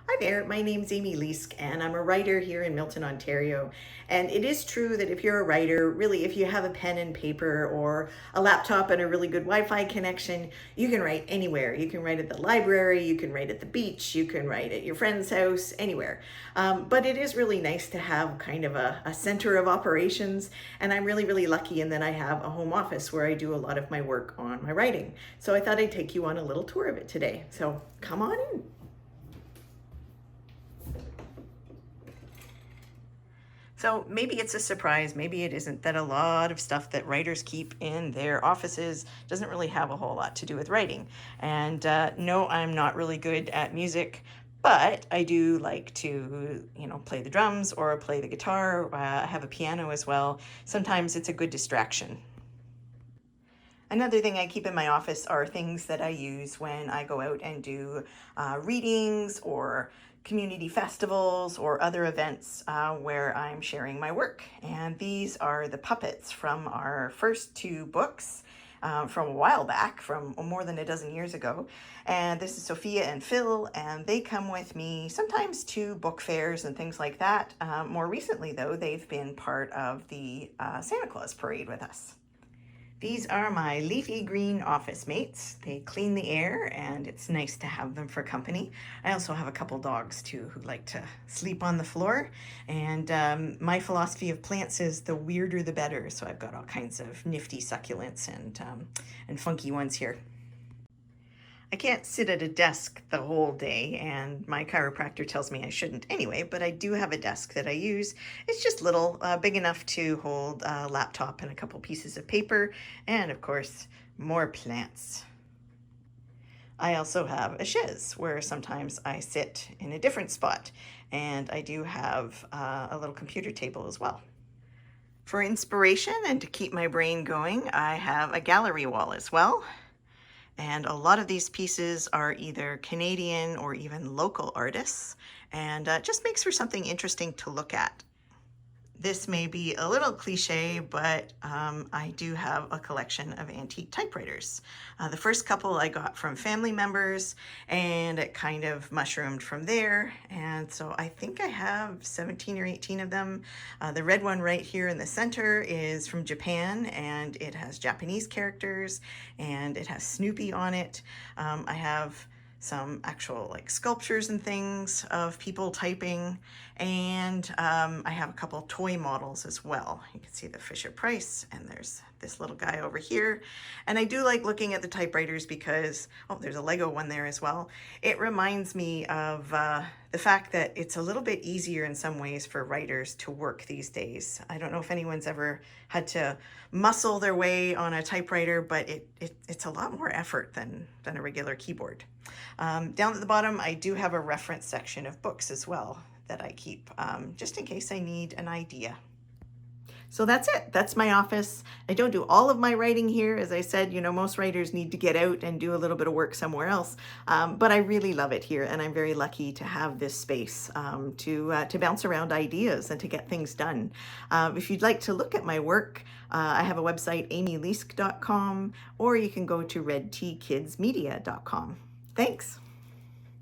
Hi there, my name's Amy Leask and I'm a writer here in Milton, Ontario. And it is true that if you're a writer, really if you have a pen and paper or a laptop and a really good Wi-Fi connection, you can write anywhere. You can write at the library, you can write at the beach, you can write at your friend's house, anywhere. But it is really nice to have kind of a center of operations, and I'm really lucky in that I have a home office where I do a lot of my work on my writing. So I thought I'd take you on a little tour of it today. So come on in. So maybe it's a surprise, maybe it isn't, that a lot of stuff that writers keep in their offices doesn't really have a whole lot to do with writing. And no, I'm not really good at music, but I do like to, play the drums or play the guitar. I have a piano as well. Sometimes it's a good distraction. Another thing I keep in my office are things that I use when I go out and do readings or community festivals or other events where I'm sharing my work. And these are the puppets from our first two books from a while back, from more than a dozen years ago. And this is Sophia and Phil, and they come with me sometimes to book fairs and things like that. More recently, though, they've been part of the Santa Claus parade with us. These are my leafy green office mates. They clean the air and it's nice to have them for company. I also have a couple dogs too who like to sleep on the floor. And my philosophy of plants is the weirder the better. So I've got all kinds of nifty succulents and funky ones here. I can't sit at a desk the whole day, and my chiropractor tells me I shouldn't anyway, but I do have a desk that I use. It's just little, big enough to hold a laptop and a couple pieces of paper, and of course, more plants. I also have a chaise where sometimes I sit in a different spot, and I do have a little computer table as well. For inspiration and to keep my brain going, I have a gallery wall as well. And a lot of these pieces are either Canadian or even local artists, and just makes for something interesting to look at. This may be a little cliche, but I do have a collection of antique typewriters. The first couple I got from family members, and it kind of mushroomed from there. And so I think I have 17 or 18 of them. The red one right here in the center is from Japan, and it has Japanese characters, and it has Snoopy on it. I have some actual like sculptures and things of people typing, and I have a couple toy models as well. You can see the Fisher-Price, and there's this little guy over here. And I do like looking at the typewriters because, oh, there's a Lego one there as well. It reminds me of the fact that it's a little bit easier in some ways for writers to work these days. I don't know if anyone's ever had to muscle their way on a typewriter, but it's a lot more effort than a regular keyboard. Down at the bottom, I do have a reference section of books as well that I keep just in case I need an idea. So that's it. That's my office. I don't do all of my writing here. As I said, most writers need to get out and do a little bit of work somewhere else. But I really love it here, and I'm very lucky to have this space to bounce around ideas and to get things done. If you'd like to look at my work, I have a website, amyleask.com, or you can go to redtkidsmedia.com. Thanks.